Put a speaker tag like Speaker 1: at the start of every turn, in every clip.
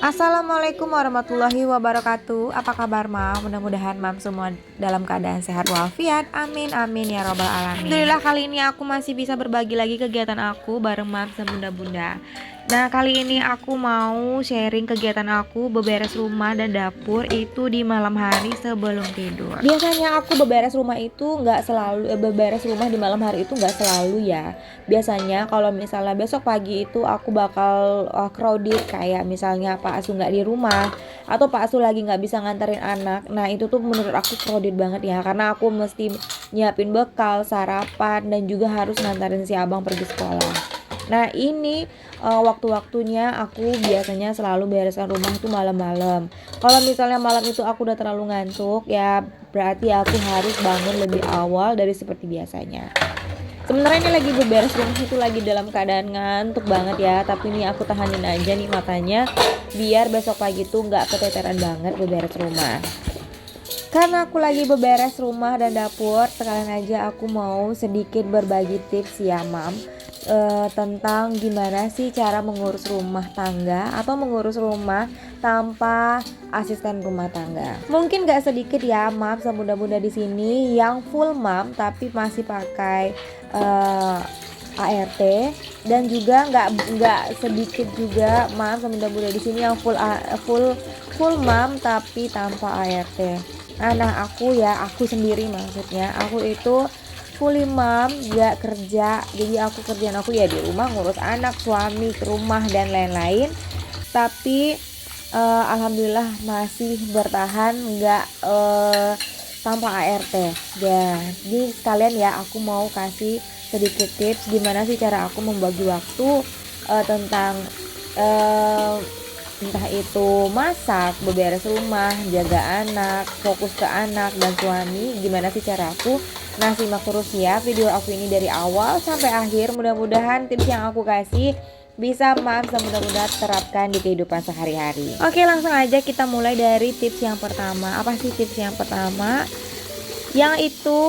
Speaker 1: Assalamualaikum warahmatullahi wabarakatuh. Apa kabar mam? Mudah-mudahan mam semua dalam keadaan sehat walafiat. Amin amin ya robbal alamin. Alhamdulillah kali ini aku masih bisa berbagi lagi kegiatan aku bareng mam dan bunda-bunda. Nah kali ini aku mau sharing kegiatan aku beberes rumah dan dapur itu di malam hari sebelum tidur. Biasanya aku beberes rumah itu nggak selalu beberes rumah di malam hari itu nggak selalu ya. Biasanya kalau misalnya besok pagi itu aku bakal crowded, kayak misalnya Pak Asu nggak di rumah atau Pak Asu lagi nggak bisa nganterin anak. Nah itu tuh menurut aku crowded banget ya, karena aku mesti nyiapin bekal, sarapan, dan juga harus nganterin si abang pergi sekolah. Nah ini waktu-waktunya aku biasanya selalu bereskan rumah itu malam-malam. Kalau misalnya malam itu aku udah terlalu ngantuk ya, berarti aku harus bangun lebih awal dari seperti biasanya. Sebenarnya ini lagi beberes rumah itu lagi dalam keadaan ngantuk banget ya, tapi ini aku tahanin aja nih matanya biar besok pagi tuh nggak keteteran banget beberes rumah. Karena aku lagi beberes rumah dan dapur, sekalian aja aku mau sedikit berbagi tips ya mam, tentang gimana sih cara mengurus rumah tangga atau mengurus rumah tanpa asisten rumah tangga. Mungkin gak sedikit ya mam sama bunda-bunda di sini yang full mam tapi masih pakai ART, dan juga nggak sedikit juga mam sama bunda-bunda di sini yang full mam tapi tanpa ART. Nah aku sendiri maksudnya, aku itu fully mom, gak kerja. Jadi aku kerjaan aku ya di rumah ngurus anak, suami, ke rumah dan lain-lain. Tapi alhamdulillah masih bertahan nggak tanpa ART. Jadi sekalian ya aku mau kasih sedikit tips gimana sih cara aku membagi waktu tentang entah itu masak, beberes rumah, jaga anak, fokus ke anak dan suami. Gimana sih cara aku? Nah simak terus ya video aku ini dari awal sampai akhir. Mudah-mudahan tips yang aku kasih bisa mam dan mudah-mudahan terapkan di kehidupan sehari-hari. Oke langsung aja kita mulai dari tips yang pertama. Apa sih tips yang pertama? Yang itu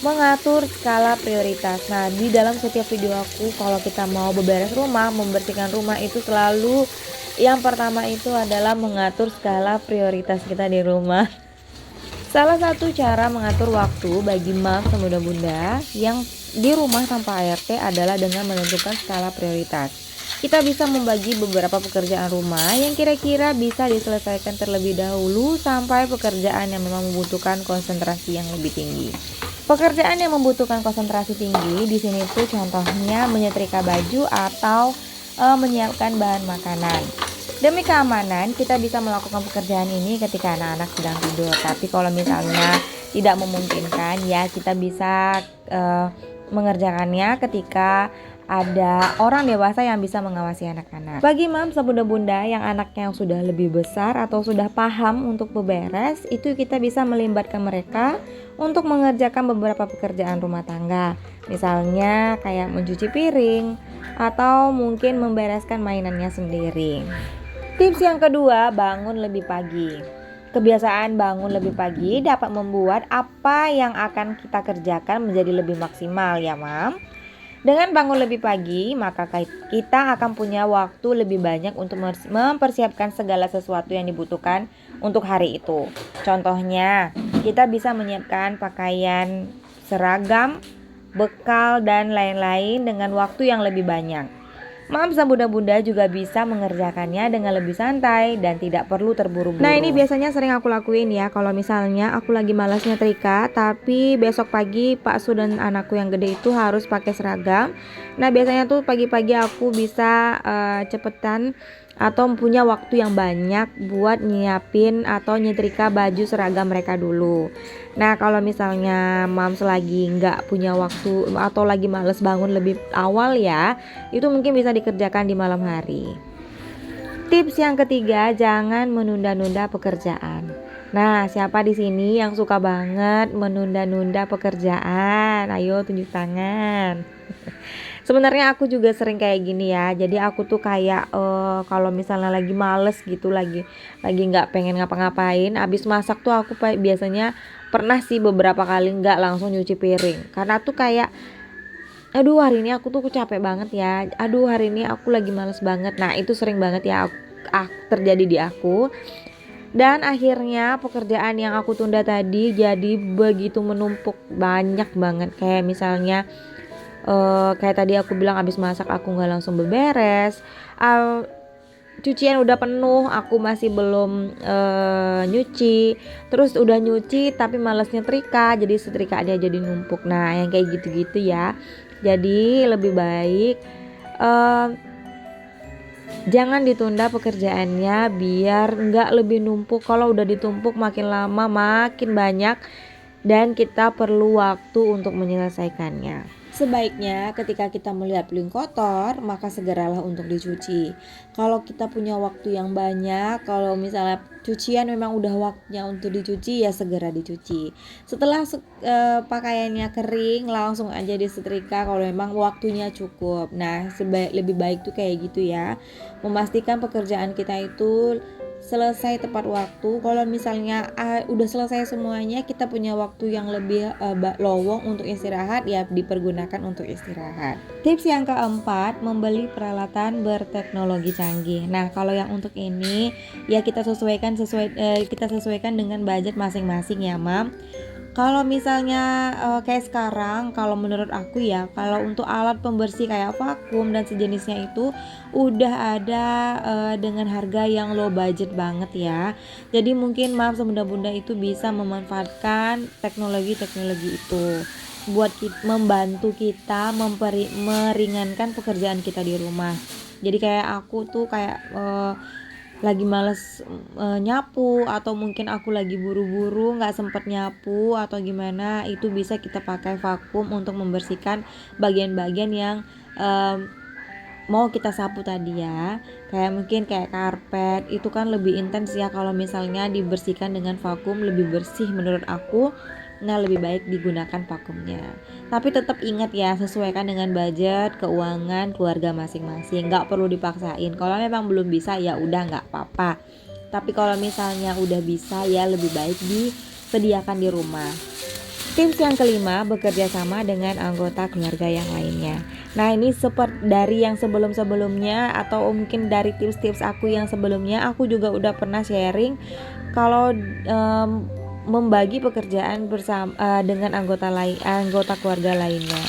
Speaker 1: mengatur skala prioritas. Nah di dalam setiap video aku kalau kita mau beberes rumah, membersihkan rumah itu selalu yang pertama itu adalah mengatur skala prioritas kita di rumah. Salah satu cara mengatur waktu bagi mam dan bunda-bunda yang di rumah tanpa ART adalah dengan menentukan skala prioritas. Kita bisa membagi beberapa pekerjaan rumah yang kira-kira bisa diselesaikan terlebih dahulu sampai pekerjaan yang memang membutuhkan konsentrasi yang lebih tinggi. Pekerjaan yang membutuhkan konsentrasi tinggi di sini tuh contohnya menyetrika baju atau menyiapkan bahan makanan. Demi keamanan kita bisa melakukan pekerjaan ini ketika anak-anak sedang tidur. Tapi kalau misalnya tidak memungkinkan ya kita bisa mengerjakannya ketika ada orang dewasa yang bisa mengawasi anak-anak. Bagi mam bunda-bunda yang anaknya sudah lebih besar atau sudah paham untuk beberes, itu kita bisa melibatkan mereka untuk mengerjakan beberapa pekerjaan rumah tangga. Misalnya kayak mencuci piring atau mungkin membereskan mainannya sendiri. Tips yang kedua, bangun lebih pagi. Kebiasaan bangun lebih pagi dapat membuat apa yang akan kita kerjakan menjadi lebih maksimal ya mam. Dengan bangun lebih pagi, maka kita akan punya waktu lebih banyak untuk mempersiapkan segala sesuatu yang dibutuhkan untuk hari itu. Contohnya, kita bisa menyiapkan pakaian, seragam, bekal, dan lain-lain dengan waktu yang lebih banyak. Mam sama bunda-bunda juga bisa mengerjakannya dengan lebih santai dan tidak perlu terburu-buru. Nah ini biasanya sering aku lakuin ya. Kalau misalnya aku lagi malas nyetrika tapi besok pagi Pak Su dan anakku yang gede itu harus pakai seragam. Nah biasanya tuh pagi-pagi aku bisa cepetan atau punya waktu yang banyak buat nyiapin atau nyetrika baju seragam mereka dulu. Nah kalau misalnya mams lagi nggak punya waktu atau lagi males bangun lebih awal ya, itu mungkin bisa dikerjakan di malam hari. Tips yang ketiga, jangan menunda-nunda pekerjaan. Nah siapa di sini yang suka banget menunda-nunda pekerjaan? Ayo tunjuk tangan. Sebenarnya aku juga sering kayak gini ya. Jadi aku tuh kayak kalau misalnya lagi males gitu, lagi nggak pengen ngapa-ngapain, abis masak tuh aku biasanya pernah sih beberapa kali nggak langsung nyuci piring. Karena tuh kayak aduh hari ini aku tuh capek banget ya, aduh hari ini aku lagi males banget. Nah itu sering banget ya terjadi di aku. Dan akhirnya pekerjaan yang aku tunda tadi jadi begitu menumpuk, banyak banget. Kayak misalnya kayak tadi aku bilang, abis masak aku nggak langsung beberes, cucian udah penuh aku masih belum nyuci, terus udah nyuci tapi males nyetrika, jadi setrikaannya jadi numpuk. Nah yang kayak gitu-gitu ya. Jadi lebih baik jangan ditunda pekerjaannya biar nggak lebih numpuk. Kalau udah ditumpuk makin lama makin banyak dan kita perlu waktu untuk menyelesaikannya. Sebaiknya ketika kita melihat piring kotor, maka segeralah untuk dicuci. Kalau kita punya waktu yang banyak, kalau misalnya cucian memang udah waktunya untuk dicuci, ya segera dicuci. Setelah pakaiannya kering, langsung aja disetrika kalau memang waktunya cukup. Nah, lebih baik tuh kayak gitu ya. Memastikan pekerjaan kita itu selesai tepat waktu. Kalau misalnya udah selesai semuanya, kita punya waktu yang lebih lowong untuk istirahat, ya dipergunakan untuk istirahat. Tips yang keempat, membeli peralatan berteknologi canggih. Nah kalau yang untuk ini ya kita sesuaikan dengan budget masing-masing ya Mam. Kalau misalnya kayak sekarang, kalau menurut aku ya, kalau untuk alat pembersih kayak vakum dan sejenisnya itu udah ada dengan harga yang low budget banget ya. Jadi mungkin maaf bunda-bunda itu bisa memanfaatkan teknologi-teknologi itu buat membantu kita meringankan pekerjaan kita di rumah. Jadi kayak aku tuh kayak lagi males nyapu, atau mungkin aku lagi buru-buru nggak sempet nyapu atau gimana, itu bisa kita pakai vakum untuk membersihkan bagian-bagian yang mau kita sapu tadi ya. Kayak mungkin kayak karpet itu kan lebih intens ya, kalau misalnya dibersihkan dengan vakum lebih bersih menurut aku. Nah lebih baik digunakan vakumnya. Tapi tetap ingat ya, sesuaikan dengan budget, keuangan keluarga masing-masing. Nggak perlu dipaksain. Kalau memang belum bisa ya udah nggak apa-apa. Tapi kalau misalnya udah bisa ya lebih baik disediakan di rumah. Tips yang kelima, bekerja sama dengan anggota keluarga yang lainnya. Nah ini seperti dari yang sebelum-sebelumnya, atau mungkin dari tips-tips aku yang sebelumnya, aku juga udah pernah sharing kalau membagi pekerjaan bersama dengan anggota keluarga lainnya.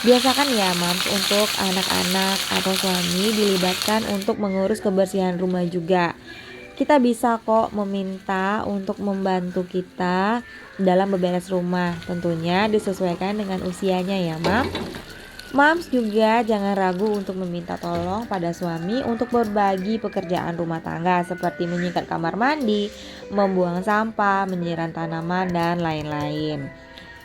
Speaker 1: Biasakan ya Mams untuk anak-anak atau suami dilibatkan untuk mengurus kebersihan rumah juga. Kita bisa kok meminta untuk membantu kita dalam beberes rumah, tentunya disesuaikan dengan usianya ya Mam. Mams juga jangan ragu untuk meminta tolong pada suami untuk berbagi pekerjaan rumah tangga seperti menyikat kamar mandi, membuang sampah, menyiram tanaman, dan lain-lain.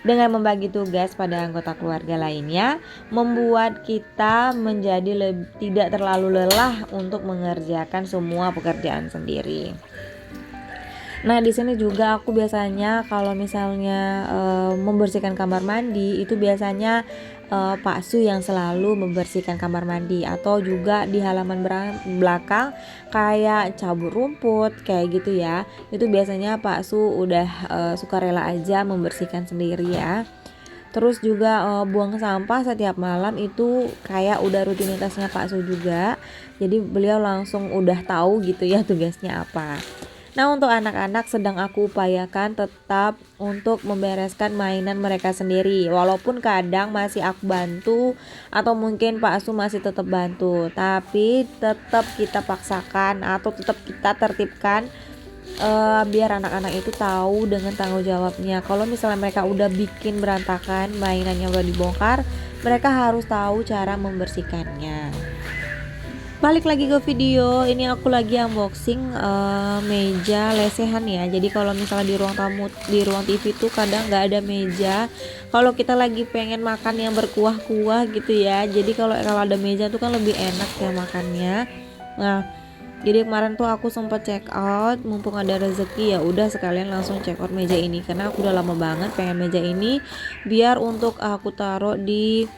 Speaker 1: Dengan membagi tugas pada anggota keluarga lainnya, membuat kita menjadi tidak terlalu lelah untuk mengerjakan semua pekerjaan sendiri. Nah di sini juga aku biasanya kalau misalnya membersihkan kamar mandi itu biasanya Pak Su yang selalu membersihkan kamar mandi, atau juga di halaman belakang kayak cabut rumput kayak gitu ya. Itu biasanya Pak Su udah sukarela aja membersihkan sendiri ya. Terus juga buang sampah setiap malam itu kayak udah rutinitasnya Pak Su juga. Jadi beliau langsung udah tahu gitu ya tugasnya apa. Nah untuk anak-anak sedang aku upayakan tetap untuk membereskan mainan mereka sendiri. Walaupun kadang masih aku bantu, atau mungkin Pak Asu masih tetap bantu, tapi tetap kita paksakan atau tetap kita tertibkan biar anak-anak itu tahu dengan tanggung jawabnya. Kalau misalnya mereka udah bikin berantakan, mainannya udah dibongkar, mereka harus tahu cara membersihkannya. Balik lagi ke video, ini aku lagi unboxing meja lesehan ya. Jadi kalau misalnya di ruang tamu, di ruang TV tuh kadang nggak ada meja. Kalau kita lagi pengen makan yang berkuah-kuah gitu ya. Jadi kalau ada meja tuh kan lebih enak ya makannya. Nah, jadi kemarin tuh aku sempat check out, mumpung ada rezeki ya udah sekalian langsung check out meja ini, karena aku udah lama banget pengen meja ini biar untuk aku taruh di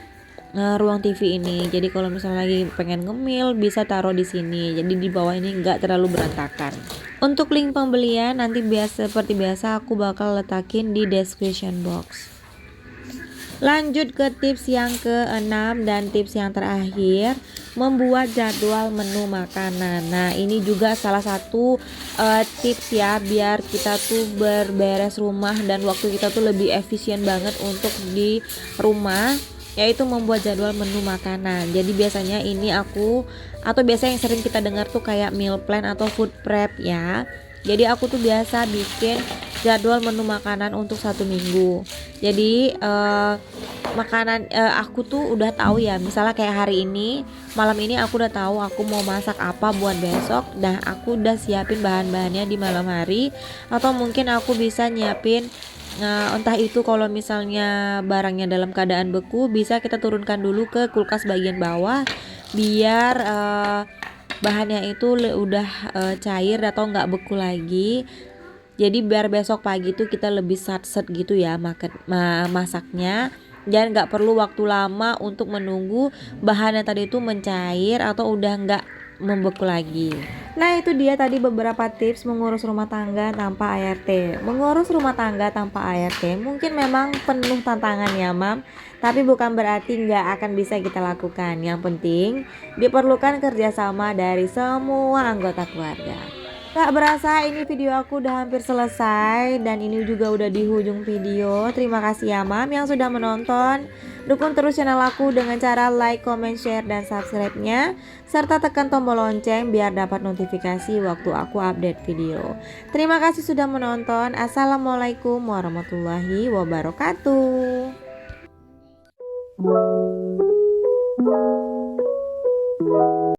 Speaker 1: ruang TV ini. Jadi kalau misalnya lagi pengen ngemil bisa taruh di sini. Jadi di bawah ini nggak terlalu berantakan. Untuk link pembelian nanti seperti biasa aku bakal letakin di description box. Lanjut ke tips yang ke-6 dan tips yang terakhir. membuat jadwal menu makanan. Nah, ini juga salah satu tips ya biar kita tuh berberes rumah dan waktu kita tuh lebih efisien banget untuk di rumah, yaitu membuat jadwal menu makanan. Jadi biasanya ini aku atau biasanya yang sering kita dengar tuh kayak meal plan atau food prep ya. Jadi aku tuh biasa bikin jadwal menu makanan untuk 1 minggu. Jadi makanan aku tuh udah tahu ya, misalnya kayak hari ini malam ini aku udah tahu aku mau masak apa buat besok. Dah aku udah siapin bahan-bahannya di malam hari, atau mungkin aku bisa nyiapin entah itu kalau misalnya barangnya dalam keadaan beku bisa kita turunkan dulu ke kulkas bagian bawah biar bahannya itu udah cair atau nggak beku lagi. Jadi biar besok pagi tuh kita lebih satset gitu ya masaknya, dan nggak perlu waktu lama untuk menunggu bahannya tadi itu mencair atau udah nggak membeku lagi. Nah, itu dia tadi beberapa tips mengurus rumah tangga tanpa ART. Mengurus rumah tangga tanpa ART mungkin memang penuh tantangan ya Mam, tapi bukan berarti nggak akan bisa kita lakukan. Yang penting diperlukan kerjasama dari semua anggota keluarga. Gak berasa ini video aku udah hampir selesai, dan ini juga udah di ujung video. Terima kasih ya Mam yang sudah menonton. Dukung terus channel aku dengan cara like, comment, share, dan subscribe-nya, serta tekan tombol lonceng biar dapat notifikasi waktu aku update video. Terima kasih sudah menonton. Assalamualaikum warahmatullahi wabarakatuh.